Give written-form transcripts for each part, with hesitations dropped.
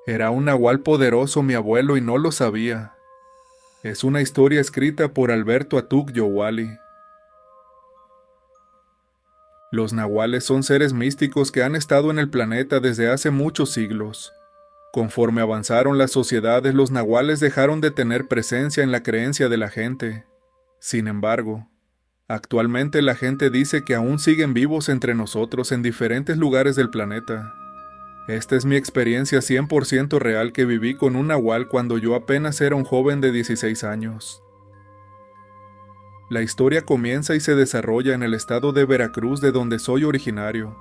Era un nahual poderoso mi abuelo y no lo sabía. Es una historia escrita por Alberto Atuk Yowali. Los nahuales son seres místicos que han estado en el planeta desde hace muchos siglos. Conforme avanzaron las sociedades, los nahuales dejaron de tener presencia en la creencia de la gente. Sin embargo, actualmente la gente dice que aún siguen vivos entre nosotros en diferentes lugares del planeta. Esta es mi experiencia 100% real que viví con un nahual cuando yo apenas era un joven de 16 años. La historia comienza y se desarrolla en el estado de Veracruz, de donde soy originario.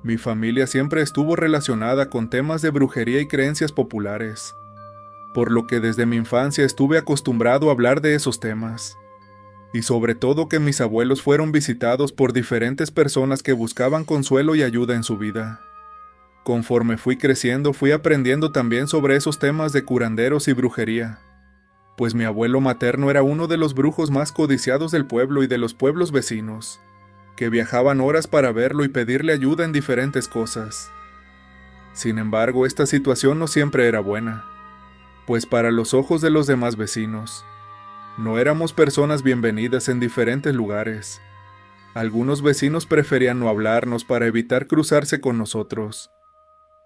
Mi familia siempre estuvo relacionada con temas de brujería y creencias populares, por lo que desde mi infancia estuve acostumbrado a hablar de esos temas. Y sobre todo que mis abuelos fueron visitados por diferentes personas que buscaban consuelo y ayuda en su vida. Conforme fui creciendo, fui aprendiendo también sobre esos temas de curanderos y brujería, pues mi abuelo materno era uno de los brujos más codiciados del pueblo y de los pueblos vecinos, que viajaban horas para verlo y pedirle ayuda en diferentes cosas. Sin embargo, esta situación no siempre era buena, pues para los ojos de los demás vecinos, no éramos personas bienvenidas en diferentes lugares. Algunos vecinos preferían no hablarnos para evitar cruzarse con nosotros,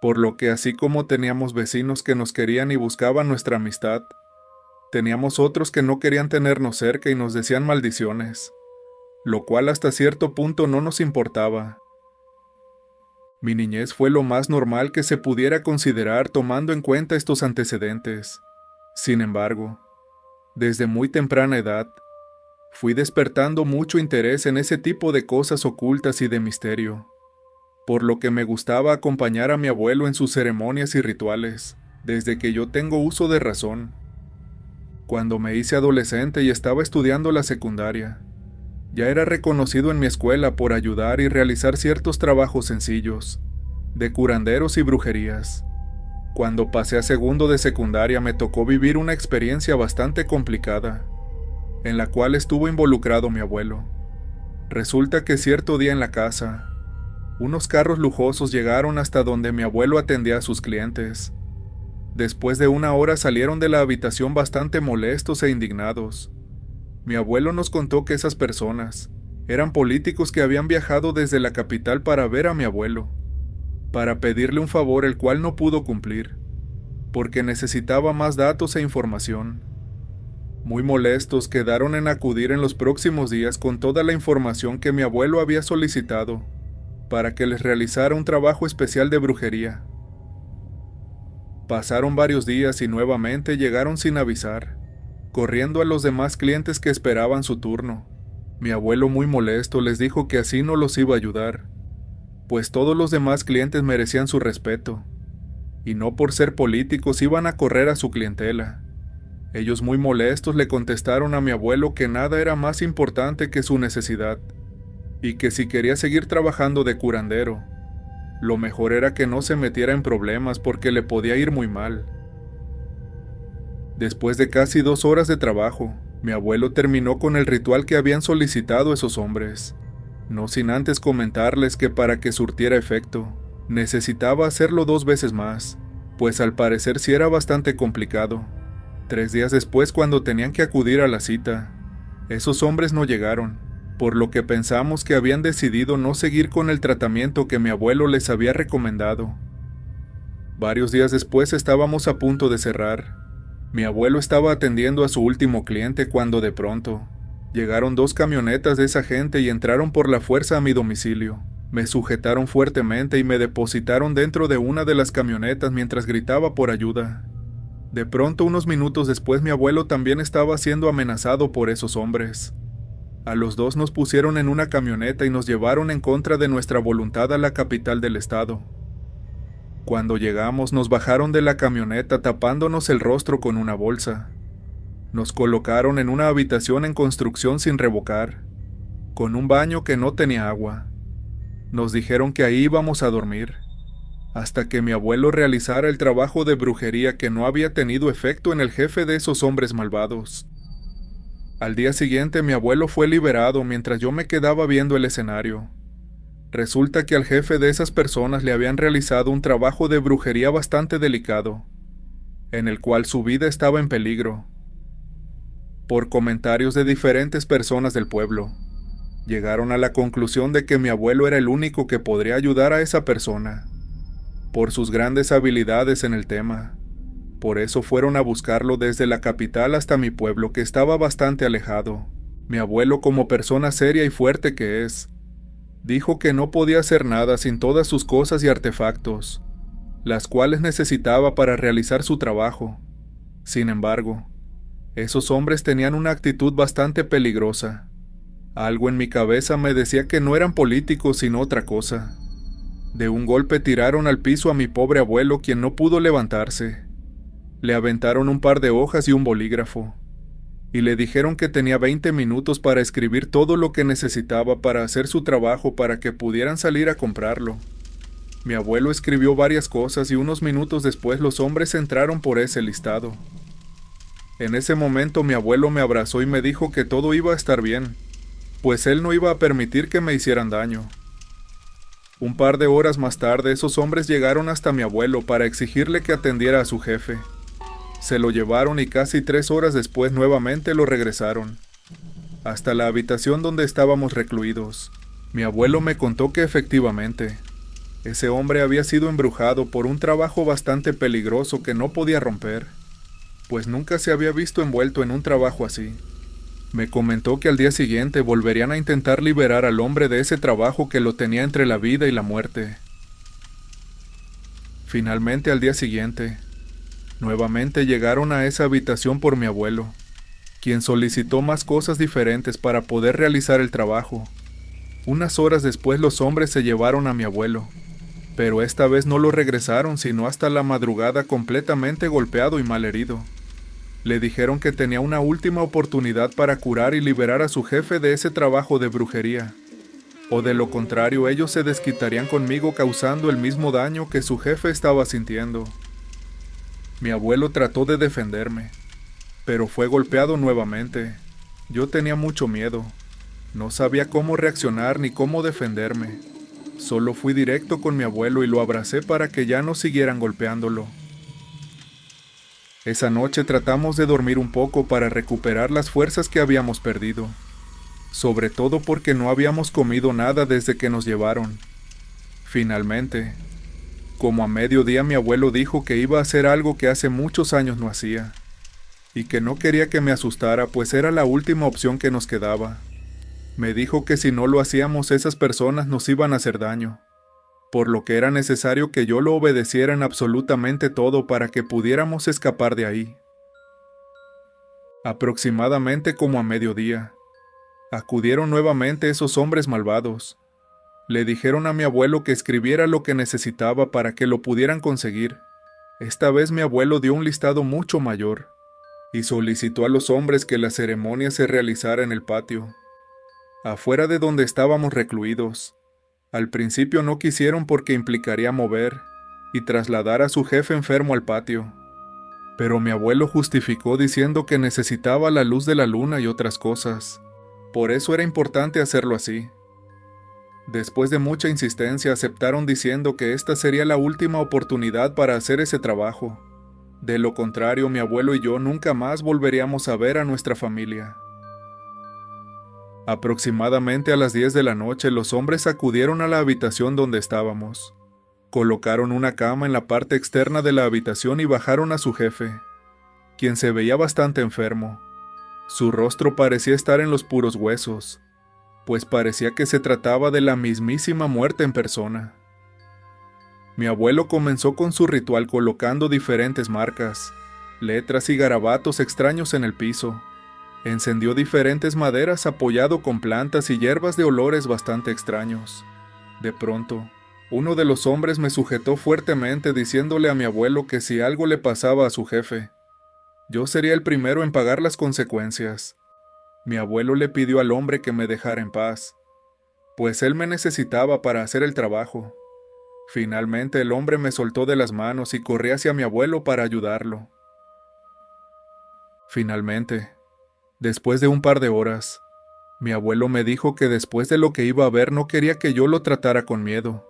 por lo que así como teníamos vecinos que nos querían y buscaban nuestra amistad, teníamos otros que no querían tenernos cerca y nos decían maldiciones, lo cual hasta cierto punto no nos importaba. Mi niñez fue lo más normal que se pudiera considerar tomando en cuenta estos antecedentes. Sin embargo, desde muy temprana edad, fui despertando mucho interés en ese tipo de cosas ocultas y de misterio, por lo que me gustaba acompañar a mi abuelo en sus ceremonias y rituales, desde que yo tengo uso de razón. Cuando me hice adolescente y estaba estudiando la secundaria, ya era reconocido en mi escuela por ayudar y realizar ciertos trabajos sencillos, de curanderos y brujerías. Cuando pasé a segundo de secundaria me tocó vivir una experiencia bastante complicada, en la cual estuvo involucrado mi abuelo. Resulta que cierto día en la casa, unos carros lujosos llegaron hasta donde mi abuelo atendía a sus clientes. Después de una hora salieron de la habitación bastante molestos e indignados. Mi abuelo nos contó que esas personas eran políticos que habían viajado desde la capital para ver a mi abuelo, para pedirle un favor el cual no pudo cumplir, porque necesitaba más datos e información. Muy molestos quedaron en acudir en los próximos días con toda la información que mi abuelo había solicitado, para que les realizara un trabajo especial de brujería. Pasaron varios días y nuevamente llegaron sin avisar, corriendo a los demás clientes que esperaban su turno. Mi abuelo, muy molesto, les dijo que así no los iba a ayudar, pues todos los demás clientes merecían su respeto, y no por ser políticos iban a correr a su clientela. Ellos, muy molestos, le contestaron a mi abuelo que nada era más importante que su necesidad, y que si quería seguir trabajando de curandero, lo mejor era que no se metiera en problemas porque le podía ir muy mal. Después de casi 2 horas de trabajo, mi abuelo terminó con el ritual que habían solicitado esos hombres, no sin antes comentarles que para que surtiera efecto, necesitaba hacerlo 2 veces más, pues al parecer sí era bastante complicado. 3 días después, cuando tenían que acudir a la cita, esos hombres no llegaron, por lo que pensamos que habían decidido no seguir con el tratamiento que mi abuelo les había recomendado. Varios días después estábamos a punto de cerrar. Mi abuelo estaba atendiendo a su último cliente cuando de pronto llegaron 2 camionetas de esa gente y entraron por la fuerza a mi domicilio. Me sujetaron fuertemente y me depositaron dentro de una de las camionetas mientras gritaba por ayuda. De pronto, unos minutos después, mi abuelo también estaba siendo amenazado por esos hombres. A los 2 nos pusieron en una camioneta y nos llevaron en contra de nuestra voluntad a la capital del estado. Cuando llegamos, nos bajaron de la camioneta tapándonos el rostro con una bolsa. Nos colocaron en una habitación en construcción sin revocar, con un baño que no tenía agua. Nos dijeron que ahí íbamos a dormir, hasta que mi abuelo realizara el trabajo de brujería que no había tenido efecto en el jefe de esos hombres malvados. Al día siguiente mi abuelo fue liberado mientras yo me quedaba viendo el escenario. Resulta que al jefe de esas personas le habían realizado un trabajo de brujería bastante delicado, en el cual su vida estaba en peligro. Por comentarios de diferentes personas del pueblo, llegaron a la conclusión de que mi abuelo era el único que podría ayudar a esa persona, por sus grandes habilidades en el tema. Por eso fueron a buscarlo desde la capital hasta mi pueblo, que estaba bastante alejado. Mi abuelo, como persona seria y fuerte que es, dijo que no podía hacer nada sin todas sus cosas y artefactos, las cuales necesitaba para realizar su trabajo. Sin embargo, esos hombres tenían una actitud bastante peligrosa. Algo en mi cabeza me decía que no eran políticos sino otra cosa. De un golpe tiraron al piso a mi pobre abuelo, quien no pudo levantarse. Le aventaron un par de hojas y un bolígrafo, y le dijeron que tenía 20 minutos para escribir todo lo que necesitaba para hacer su trabajo para que pudieran salir a comprarlo. Mi abuelo escribió varias cosas y unos minutos después los hombres entraron por ese listado. En ese momento mi abuelo me abrazó y me dijo que todo iba a estar bien, pues él no iba a permitir que me hicieran daño. Un par de horas más tarde esos hombres llegaron hasta mi abuelo para exigirle que atendiera a su jefe. Se lo llevaron y casi 3 horas después nuevamente lo regresaron, hasta la habitación donde estábamos recluidos. Mi abuelo me contó que efectivamente, ese hombre había sido embrujado por un trabajo bastante peligroso que no podía romper, pues nunca se había visto envuelto en un trabajo así. Me comentó que al día siguiente volverían a intentar liberar al hombre de ese trabajo que lo tenía entre la vida y la muerte. Finalmente, al día siguiente, nuevamente llegaron a esa habitación por mi abuelo, quien solicitó más cosas diferentes para poder realizar el trabajo. Unas horas después los hombres se llevaron a mi abuelo, pero esta vez no lo regresaron sino hasta la madrugada completamente golpeado y malherido. Le dijeron que tenía una última oportunidad para curar y liberar a su jefe de ese trabajo de brujería, o de lo contrario ellos se desquitarían conmigo causando el mismo daño que su jefe estaba sintiendo. Mi abuelo trató de defenderme, pero fue golpeado nuevamente. Yo tenía mucho miedo. No sabía cómo reaccionar ni cómo defenderme. Solo fui directo con mi abuelo y lo abracé para que ya no siguieran golpeándolo. Esa noche tratamos de dormir un poco para recuperar las fuerzas que habíamos perdido, sobre todo porque no habíamos comido nada desde que nos llevaron. Finalmente, como a mediodía mi abuelo dijo que iba a hacer algo que hace muchos años no hacía, y que no quería que me asustara pues era la última opción que nos quedaba. Me dijo que si no lo hacíamos esas personas nos iban a hacer daño, por lo que era necesario que yo lo obedeciera en absolutamente todo para que pudiéramos escapar de ahí. Aproximadamente como a mediodía, acudieron nuevamente esos hombres malvados. Le dijeron a mi abuelo que escribiera lo que necesitaba para que lo pudieran conseguir. Esta vez mi abuelo dio un listado mucho mayor, y solicitó a los hombres que la ceremonia se realizara en el patio, afuera de donde estábamos recluidos. Al principio no quisieron porque implicaría mover y trasladar a su jefe enfermo al patio, pero mi abuelo justificó diciendo que necesitaba la luz de la luna y otras cosas. Por eso era importante hacerlo así. Después de mucha insistencia aceptaron diciendo que esta sería la última oportunidad para hacer ese trabajo. De lo contrario, mi abuelo y yo nunca más volveríamos a ver a nuestra familia. Aproximadamente a las 10 de la noche los hombres acudieron a la habitación donde estábamos. Colocaron una cama en la parte externa de la habitación y bajaron a su jefe, quien se veía bastante enfermo. Su rostro parecía estar en los puros huesos, pues parecía que se trataba de la mismísima muerte en persona. Mi abuelo comenzó con su ritual colocando diferentes marcas, letras y garabatos extraños en el piso. Encendió diferentes maderas apoyado con plantas y hierbas de olores bastante extraños. De pronto, uno de los hombres me sujetó fuertemente diciéndole a mi abuelo que si algo le pasaba a su jefe, yo sería el primero en pagar las consecuencias. Mi abuelo le pidió al hombre que me dejara en paz, pues él me necesitaba para hacer el trabajo. Finalmente el hombre me soltó de las manos y corrí hacia mi abuelo para ayudarlo. Finalmente, después de un par de horas, Mi abuelo me dijo que después de lo que iba a ver no quería que yo lo tratara con miedo,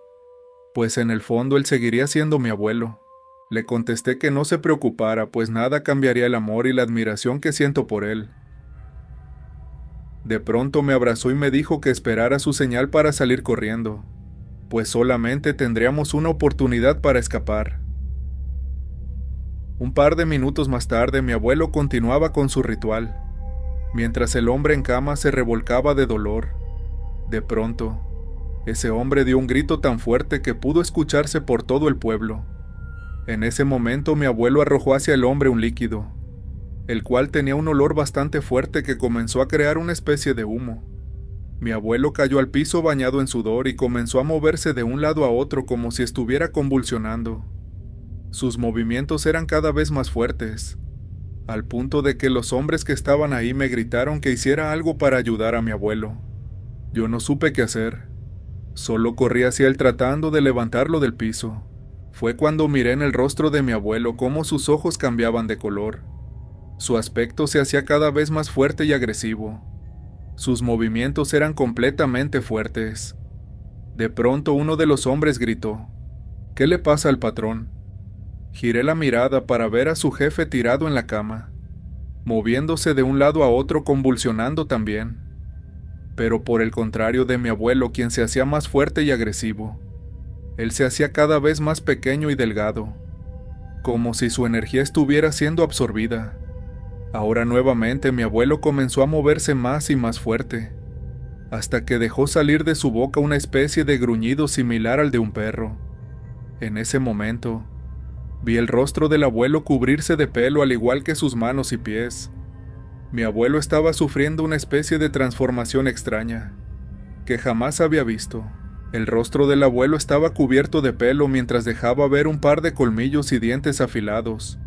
pues en el fondo él seguiría siendo mi abuelo. Le contesté que no se preocupara, pues nada cambiaría el amor y la admiración que siento por él. De pronto me abrazó y me dijo que esperara su señal para salir corriendo, pues solamente tendríamos una oportunidad para escapar. Un par de minutos más tarde mi abuelo continuaba con su ritual, mientras el hombre en cama se revolcaba de dolor. De pronto, ese hombre dio un grito tan fuerte que pudo escucharse por todo el pueblo. En ese momento mi abuelo arrojó hacia el hombre un líquido, el cual tenía un olor bastante fuerte que comenzó a crear una especie de humo. Mi abuelo cayó al piso bañado en sudor y comenzó a moverse de un lado a otro como si estuviera convulsionando. Sus movimientos eran cada vez más fuertes, al punto de que los hombres que estaban ahí me gritaron que hiciera algo para ayudar a mi abuelo. Yo no supe qué hacer. Solo corrí hacia él tratando de levantarlo del piso. Fue cuando miré en el rostro de mi abuelo cómo sus ojos cambiaban de color. Su aspecto se hacía cada vez más fuerte y agresivo. Sus movimientos eran completamente fuertes. De pronto uno de los hombres gritó: «¿Qué le pasa al patrón?». Giré la mirada para ver a su jefe tirado en la cama, moviéndose de un lado a otro convulsionando también. Pero por el contrario de mi abuelo, quien se hacía más fuerte y agresivo, él se hacía cada vez más pequeño y delgado, como si su energía estuviera siendo absorbida. Ahora nuevamente mi abuelo comenzó a moverse más y más fuerte, hasta que dejó salir de su boca una especie de gruñido similar al de un perro. En ese momento, vi el rostro del abuelo cubrirse de pelo al igual que sus manos y pies. Mi abuelo estaba sufriendo una especie de transformación extraña, que jamás había visto. El rostro del abuelo estaba cubierto de pelo mientras dejaba ver un par de colmillos y dientes afilados.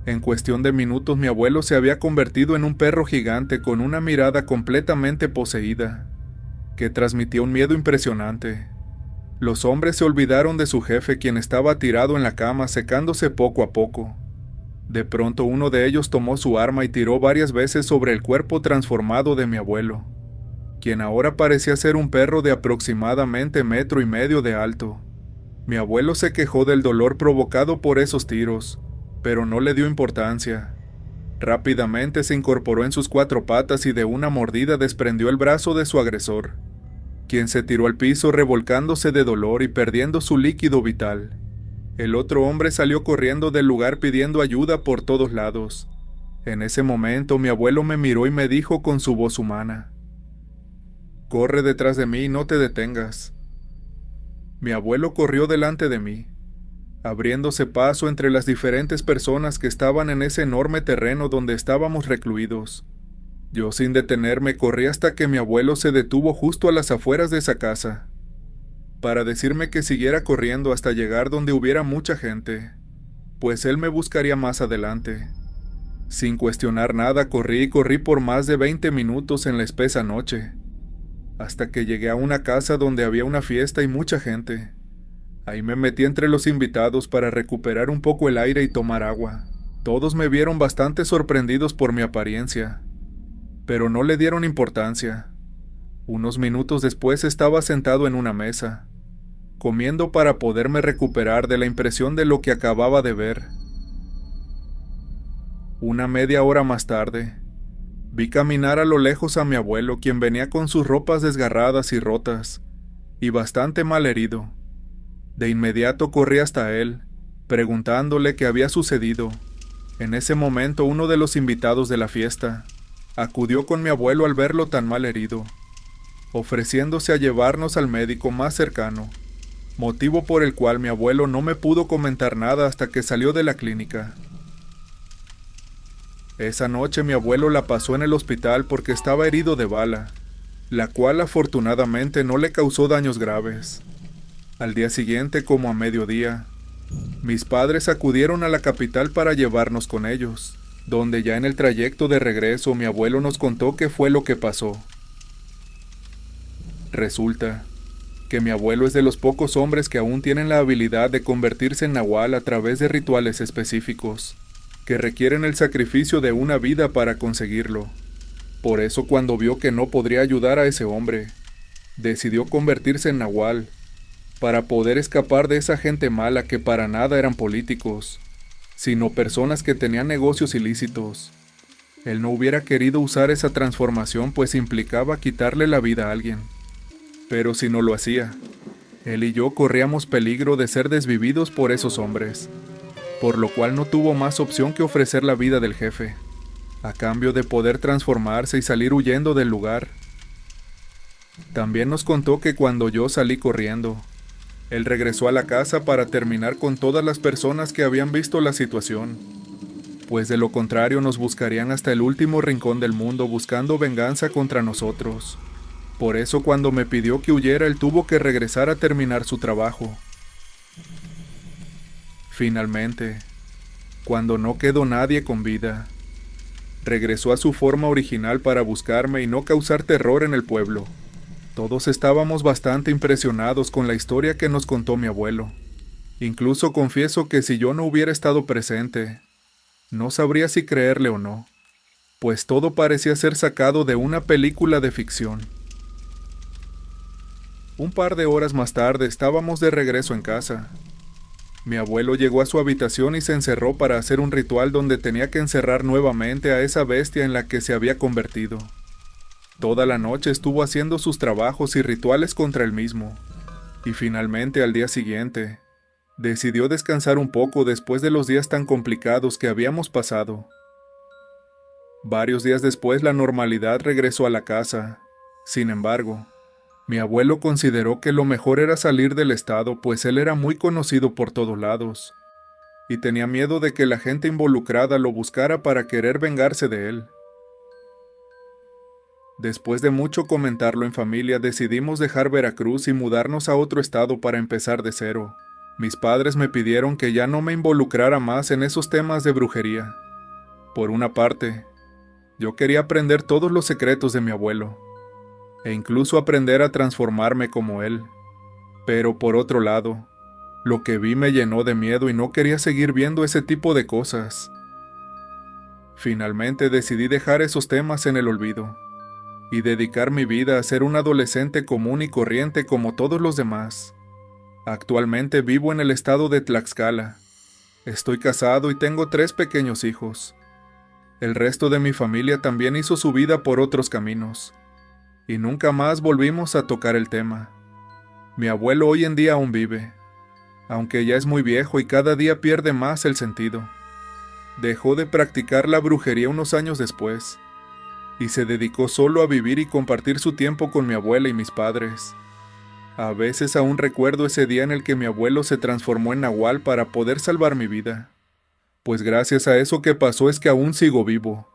En cuestión de minutos mi abuelo se había convertido en un perro gigante con una mirada completamente poseída, que transmitía un miedo impresionante. Los hombres se olvidaron de su jefe, quien estaba tirado en la cama secándose poco a poco. De pronto uno de ellos tomó su arma y tiró varias veces sobre el cuerpo transformado de mi abuelo, quien ahora parecía ser un perro de aproximadamente 1,5 metros de alto. Mi abuelo se quejó del dolor provocado por esos tiros, pero no le dio importancia. Rápidamente se incorporó en sus 4 patas y de una mordida desprendió el brazo de su agresor, quien se tiró al piso revolcándose de dolor y perdiendo su líquido vital. El otro hombre salió corriendo del lugar pidiendo ayuda por todos lados. En ese momento mi abuelo me miró y me dijo con su voz humana: «Corre detrás de mí y no te detengas». Mi abuelo corrió delante de mí, abriéndose paso entre las diferentes personas que estaban en ese enorme terreno donde estábamos recluidos. Yo sin detenerme corrí hasta que mi abuelo se detuvo justo a las afueras de esa casa, para decirme que siguiera corriendo hasta llegar donde hubiera mucha gente, pues él me buscaría más adelante. Sin cuestionar nada corrí por más de 20 minutos en la espesa noche, hasta que llegué a una casa donde había una fiesta y mucha gente. Ahí me metí entre los invitados para recuperar un poco el aire y tomar agua. Todos me vieron bastante sorprendidos por mi apariencia, pero no le dieron importancia. Unos minutos después estaba sentado en una mesa, comiendo para poderme recuperar de la impresión de lo que acababa de ver. Una media hora más tarde, vi caminar a lo lejos a mi abuelo, quien venía con sus ropas desgarradas y rotas, y bastante mal herido. De inmediato corrí hasta él, preguntándole qué había sucedido. En ese momento uno de los invitados de la fiesta acudió con mi abuelo al verlo tan mal herido, ofreciéndose a llevarnos al médico más cercano, motivo por el cual mi abuelo no me pudo comentar nada hasta que salió de la clínica. Esa noche mi abuelo la pasó en el hospital porque estaba herido de bala, la cual afortunadamente no le causó daños graves. Al día siguiente, como a mediodía, mis padres acudieron a la capital para llevarnos con ellos, donde ya en el trayecto de regreso mi abuelo nos contó qué fue lo que pasó. Resulta que mi abuelo es de los pocos hombres que aún tienen la habilidad de convertirse en nahual a través de rituales específicos, que requieren el sacrificio de una vida para conseguirlo. Por eso cuando vio que no podría ayudar a ese hombre, decidió convertirse en nahual, para poder escapar de esa gente mala que para nada eran políticos, sino personas que tenían negocios ilícitos. Él no hubiera querido usar esa transformación pues implicaba quitarle la vida a alguien. Pero si no lo hacía, él y yo corríamos peligro de ser desvividos por esos hombres, por lo cual no tuvo más opción que ofrecer la vida del jefe, a cambio de poder transformarse y salir huyendo del lugar. También nos contó que cuando yo salí corriendo, él regresó a la casa para terminar con todas las personas que habían visto la situación, pues de lo contrario nos buscarían hasta el último rincón del mundo buscando venganza contra nosotros. Por eso cuando me pidió que huyera, él tuvo que regresar a terminar su trabajo. Finalmente, cuando no quedó nadie con vida, regresó a su forma original para buscarme y no causar terror en el pueblo. Todos estábamos bastante impresionados con la historia que nos contó mi abuelo. Incluso confieso que si yo no hubiera estado presente, no sabría si creerle o no, pues todo parecía ser sacado de una película de ficción. Un par de horas más tarde estábamos de regreso en casa. Mi abuelo llegó a su habitación y se encerró para hacer un ritual donde tenía que encerrar nuevamente a esa bestia en la que se había convertido. Toda la noche estuvo haciendo sus trabajos y rituales contra él mismo, y finalmente al día siguiente, decidió descansar un poco después de los días tan complicados que habíamos pasado. Varios días después la normalidad regresó a la casa. Sin embargo, mi abuelo consideró que lo mejor era salir del estado, pues él era muy conocido por todos lados, y tenía miedo de que la gente involucrada lo buscara para querer vengarse de él. Después de mucho comentarlo en familia, decidimos dejar Veracruz y mudarnos a otro estado para empezar de cero. Mis padres me pidieron que ya no me involucrara más en esos temas de brujería. Por una parte, yo quería aprender todos los secretos de mi abuelo, e incluso aprender a transformarme como él. Pero por otro lado, lo que vi me llenó de miedo y no quería seguir viendo ese tipo de cosas. Finalmente decidí dejar esos temas en el olvido, y dedicar mi vida a ser un adolescente común y corriente como todos los demás. Actualmente vivo en el estado de Tlaxcala. Estoy casado y tengo 3 pequeños hijos. El resto de mi familia también hizo su vida por otros caminos, y nunca más volvimos a tocar el tema. Mi abuelo hoy en día aún vive, aunque ya es muy viejo y cada día pierde más el sentido. Dejó de practicar la brujería unos años después, y se dedicó solo a vivir y compartir su tiempo con mi abuela y mis padres. A veces aún recuerdo ese día en el que mi abuelo se transformó en nahual para poder salvar mi vida, pues gracias a eso que pasó es que aún sigo vivo.